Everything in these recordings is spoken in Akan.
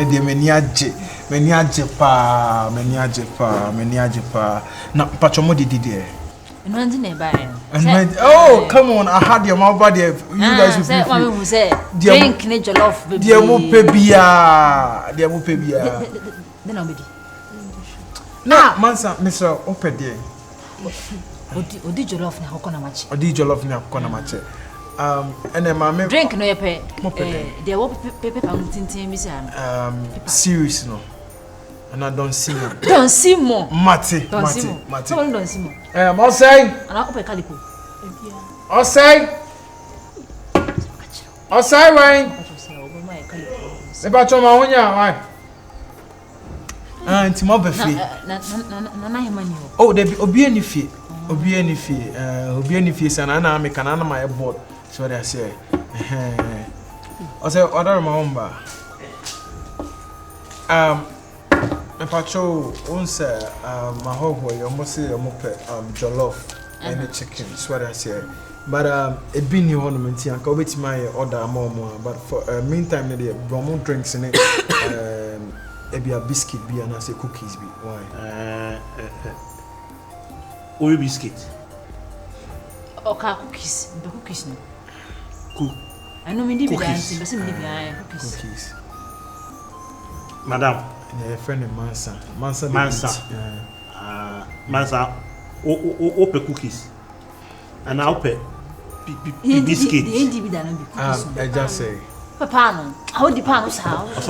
de meniaje pa na pachomo didi oh come on, I had your mouth there. You guys will say drink ne jollof baby. Dear mo pebia then I'll be no Mansa Mr. Opede odi jollof na hokona machi and then my drink no yepe there wo pepe pa tintin bi say serious no and I don't see more. Mate. Someone don't see more. I'll say. And I'll open calico. I'll say, Wayne. The battle, my own, yeah, and to Mobile Fee. Oh, there be any fee. Obiani fee, and I make an animal my board. So what I say. I say, order my own bar. My patrol once my whole you almost say jollof and the chicken, that's what I say. But a bean you ornament and go with my order more. But for meantime, the bromo drinks in it, be a biscuit, be and I say cookies, be why? Oil biscuit. Okay, cookies, the cookies no. Cook. I know me dancing, but some cookies. Madam. Yeah, friend of Mansa. Mansa. Open cookies. And I'll pay biscuit. I just say. Papa, how the pan's house?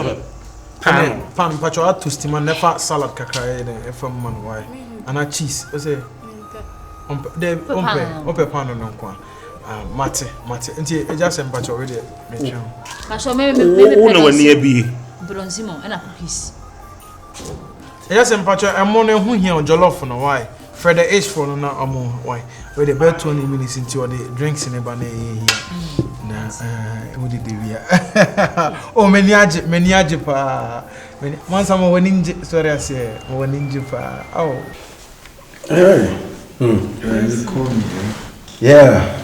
Pan, but you are to steam and never salad kakra from man. Why? And a cheese. I say, open pan on one. Mate. Until just and but already. I shall maybe near be. Bronzimo and a cookies. Yes, and Patrick, I'm on who here on Jollof no why. Further age for no why. Where the bed 20 minutes into the drinks in the banana here. Nah, oh, many pa. Once I'm winning, sorry, I say, winning pa. Oh, Hey, you call me, yeah.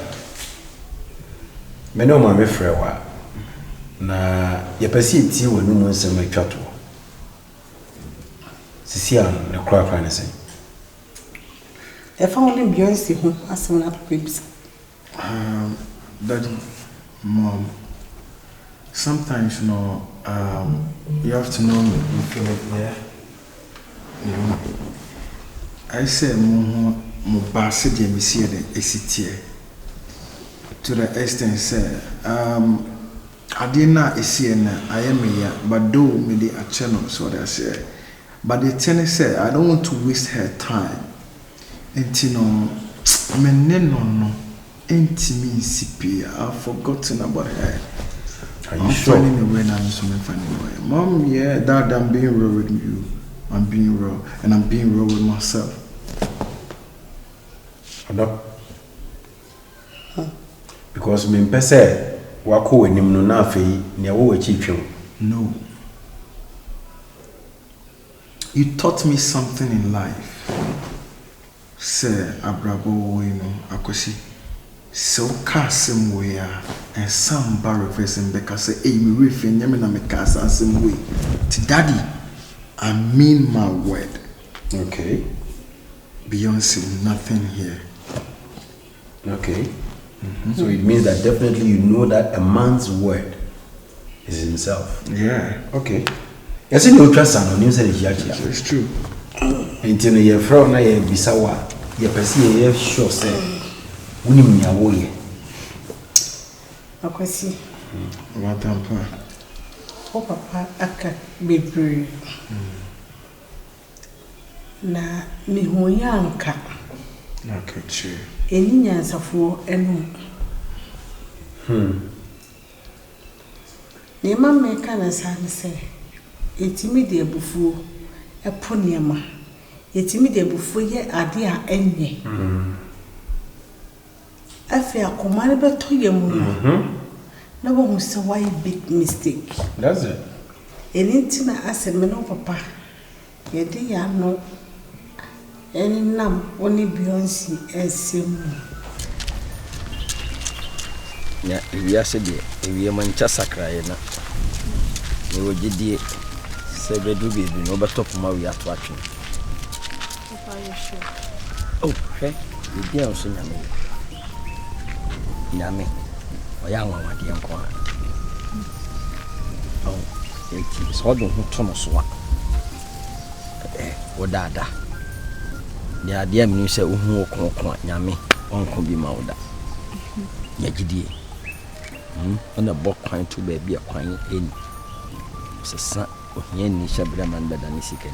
Me no my friend wa. Na ye pesi ti wo nu mo nsem atwato. Sisi an na kra na say. E fa won Beyonce ho asem na papa bisa. Daddy, mom, sometimes you know you have to know me, you feel it, yeah. You know, I say mo basse de me see the esitie to the extent say I didn't know I am here, but do me the channel, so they say. But the tenant said, I don't want to waste her time. And you know, no, intimacy, I've forgotten about her. Are you I'm sure? finding a way, I'm so finding a way. Mom, yeah, Dad, I'm being real with you. I'm being real, and I'm being real with myself. Because me pese wako enim no na afei ne wo wachi twem. No. You taught me something in life. Say abrabo you know akosi. So kasem we and some bar reversing because say hey me refi nyame na me kasa asem we. To daddy, I mean my word. Okay. Beyonce, nothing here. Okay. So it means that definitely you know that a man's word is himself. Yeah. Okay. Yes, you trust on you say It's true. Until you from na ye bisawa, ye person ye sure say unim nya wo ye. Akwasi. What am O papa aka bebre. Na mi hoya anka. Okay, true. Eni nyansafo enu. Ne mama ka na san se etimi de abufuo epo niema. Etimi de abufuo ye ade a enye. Afi akoma ne beto ye mu. Na bo say why big mistake. That's it. Eni ntina asem no papa. Ye de ya no eni nam oni Beyonce esem. Ya ewiase de ewie mancha sakrae na ne wogidie say bedroom baby no but top my we are to action. Papa, you sure? Oh, okay. The dear also Yami. Or young one, my dear Kwan. Oh, it is all the Thomas one. Or Dada. The idea means a who Yami, Uncle be Mauda. Yagidi. On the book coin to baby a coin in. It's a son of Yen Shabraman Badanisican.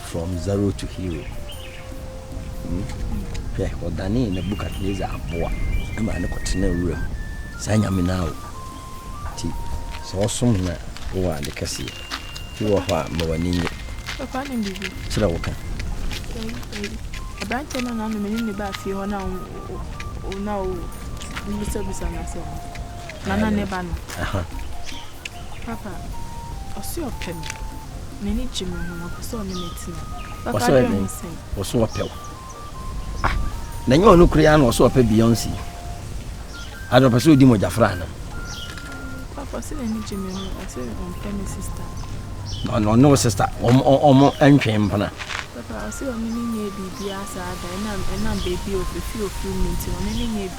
From zero to hero. Yeah, or Danny in the book at least a boy. I'm a continental room. Sign me now. So soon, who are the cassia. You are more than Papa, and baby. So, okay. A bad tenant on the minute about you now. Oh, no, you service on us. Nana never. Papa, I see your pen. Many Jimmy, who saw me now. What's so appeal? Ah, then you look Rian or so up a Beyonce. I don't pursue Dimo Jafrana. Papa, see any Jimmy, I say on Penny sister. No, sister, or more entry in Pana. Papa, I see a mini baby as and I'm baby of a few minutes on any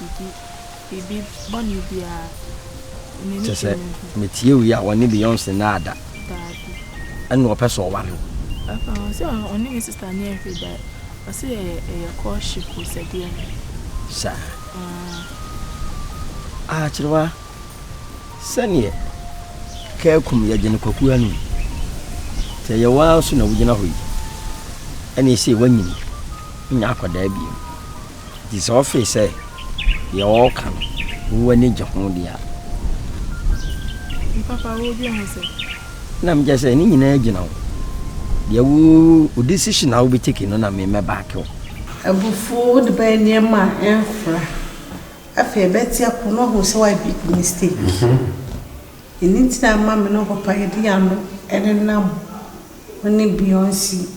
baby, Bonnie be a. Just say, meet you, ya when you Beyonce nada. And no person one. Papa, I see only sister near that. I see a courtship with a dear. Sir. Ah, Chilwa. Sanya. Kelkum ya Jenikokuanu. Tell your wild sooner with your and you see when you Naka debut. This office say, you're all come. Who need your home, dear. Papa will be on say. I'm just saying, you know. The decision I will be taking on me back. A before the by near my infra. I fear Betty, I could not go so I big mistake. You need to have mamma no papa, Diano, and a numb when it Beyonce.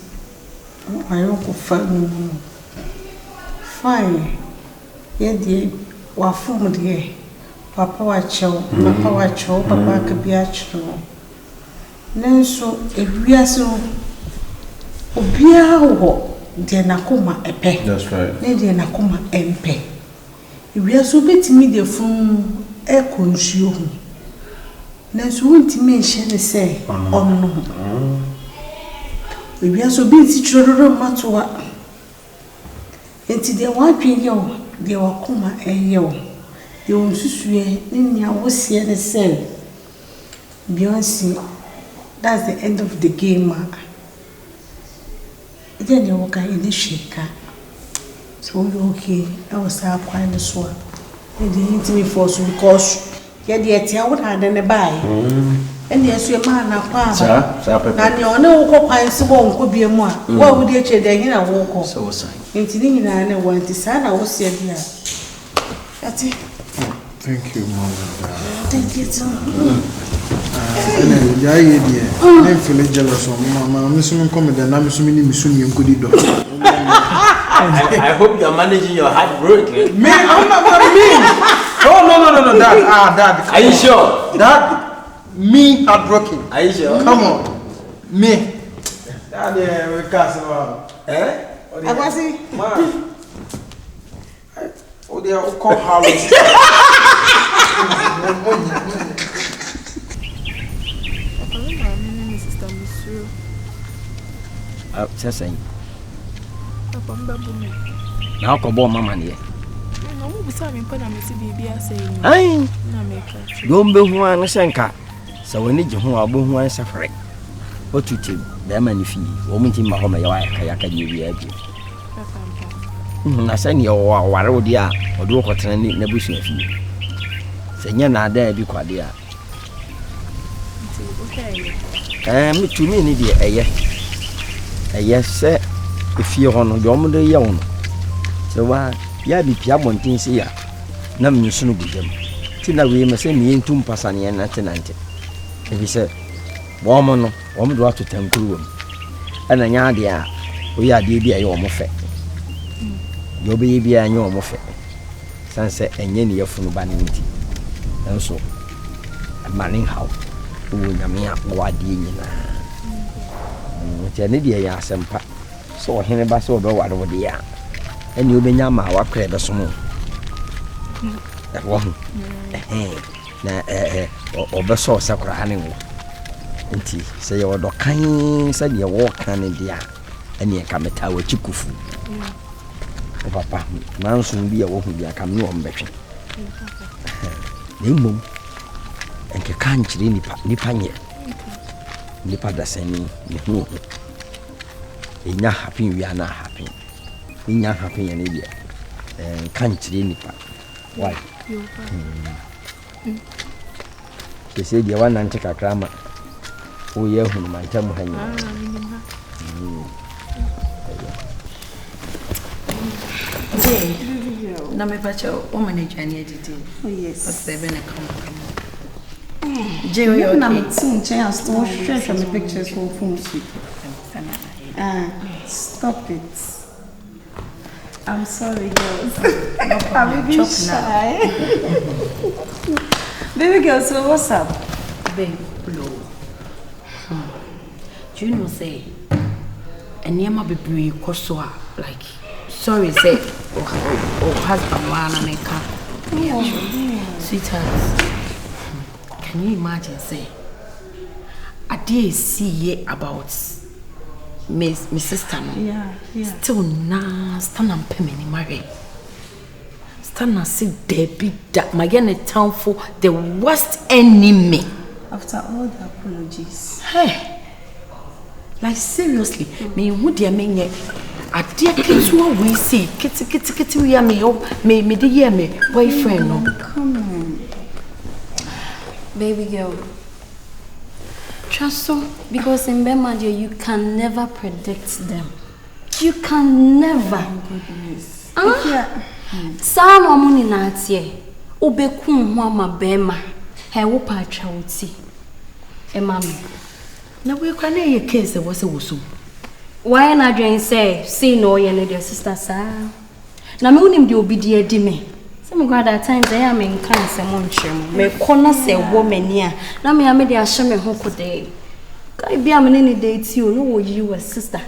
My uncle family. Fine. Yet, dear, what form dear. Papa watch you, Papa watch you, Papa could be at you. Nanso ewiaso obia wo de nakoma epe. That's right. Ne de nakoma empe. Ewiaso betimi de fun e konsuo hu. Nanso wontimi enhye ne se onno. Ewiaso bi ti chororo matoa. Enti de wadwen ye wo de wakoma eye wo. De onsusue ne nia wo sie ne se Beyonce. That's the end of the game. Then you walk in the shaker. So you're okay. I was quite the sword. They didn't me force because you're the idea what had in a buy. And yes, your man, a father. And you know, Copa Sabon could be a more. What would you say? Then I walk off. So, intending I want to sign. I was here. That's it. Thank you, Mom. Thank you, too. I'm feeling jealous of Mama. Miss come and I'm assuming you could do. I hope you're managing your heartbreak. Me, I'm not me. Oh, no, Dad. Dad. Are you sure? Dad, me heartbroken. Are you sure? Come on. Me. Dad, we cast about. I was see. Man. Oh, they are called Harley. Saying, now come on, Mamma. I don't be one Sanka. So we need you who are born one suffering. What to tell them and if you want him, Mahoma, Kayaka, you be able. I send you or Warodia or do what I need Nebusi of you. Senor, there be quite dear. To me, dear, yes, sir. If you're on the Omodo Yawn. So, ya be Piabon things here. Nam you soon be them. Tina, we must send me in Tumpasani and Antenante. If he said, Woman, woman, do have to tell room. And a yardia, we are dear, your moffet. Your baby and your moffet. Sunset and Yenny of Funbanity. And so, a manning how. nyame akpawade nyina nti ne de ya asempa so ohene ba so obeware wo de ya ene obenya ma wakra be so mo wo na obeso sakra ne wo nti se ye wodo kan se de wo kan ne dia ene ka meta wa chikufu papa Mansa bi ya wo hu bia kam ne wo mbetwe ne mum enke kan chiri nipa nye nipa da sani ne hu enya happy we are not happy enya happy ya ne dia kan chiri nipa why ke se dia wana nte kakrama o ye hu ma ntam hanyi na me pacho o manage ani editi. Oh yes. Seven come. Jerry, you're not seeing chance to share my pictures for phone. Stop it. I'm sorry, girls. I'm being shy. Baby girl, so what's up? Babe, low. Do you know, say, and near my baby, Kosoa, like, sorry, say, or husband, man, and I can't. Sweetheart, can you imagine, say, I did see about my sister, no? Yeah. Still, nah, stand and pay me marry. Stand and see Debbie that my town for the worst enemy. After all the apologies. Hey, like seriously, me who dear me a dear kids who we see kitty we are me the year me boyfriend no. Come on, baby girl. Trust so because in Bemadia you can never predict them. You can never. oh goodness. Sa no muni na atie. Obeku ho ama bema. He wo pa atwa oti. E mama. Na we kwa na ye case was a wusu. Why na dwen say see no ye no their sister sa. Na me unim de obi de adi me. Say me grad at times I am in kan se mo nkyerem. Me kona se wo mani a. Na me am de ahye me ho kode. Kai bia me ne date you no wo yi wa sister.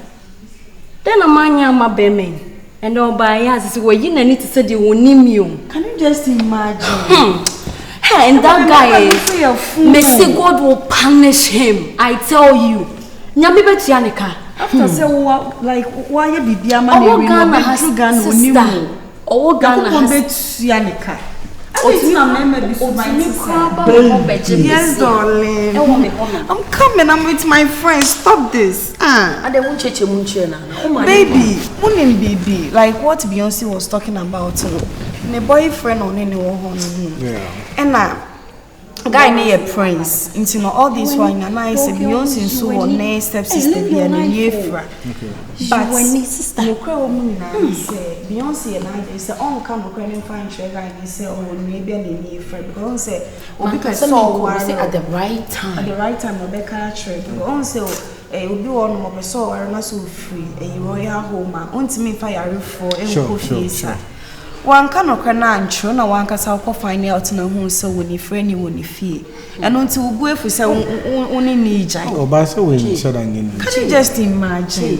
Then amanya ma bema. And all by us is where you need to say the onimium. Can you just imagine? Hey, and that guy is Messi God will punish him. I tell you. Nyami beti yanika. After say what like why you be man we Ghana has sister. Oh Ghana has yanika. Yes, darling. I'm coming. I'm with my friends. Stop this. Baby, baby. Like what Beyonce was talking about. My boyfriend on anyone. And guy near a prince. Into all this wine and I say Beyonce so on next stepsister be an year. But when sister Beyonce and I say on come Ukrainian fine guy they say oh maybe an year friend because say because at the right time. At the right time Rebecca trade. Because say obi one mo so are not so free a royal home on me fire for sure. One cannot crunch, na one can find out no who so when you friend you won't fee. And until we go for say only need oh, but so when can you just imagine?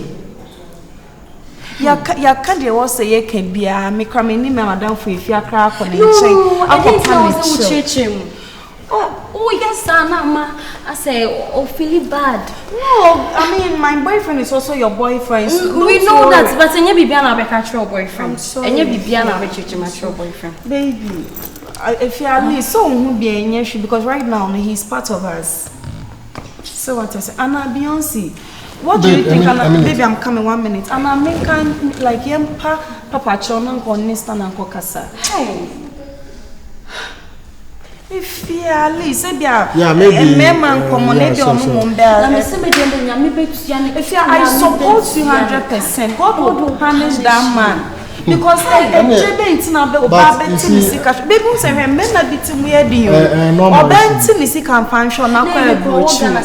Ya can't was say you can be a make a madam for if you are crack on I didn't know oh yes, Anna. I say, oh, feel bad. No, I mean, my boyfriend is also your boyfriend. So we know that, but any Bibiana be catch boyfriend. I'm sorry. Any Bibiana be catch your boyfriend. Baby, if you are me, so won't be any issue because right now he's part of us. So what I say, Anna Beyonce. What do you think, Anna? Baby, I'm coming 1 minute. Anna, make like Papa Chona or Nista and Kokasa. Hey. If you are maybe I support you 100%. God will punish that man. Because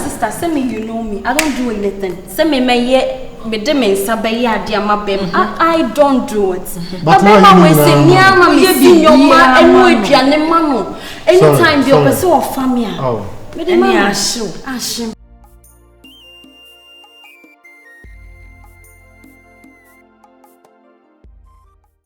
sister, you know me. I don't do anything. I don't do it. But anytime you're a person of family. Mede mama ahyew.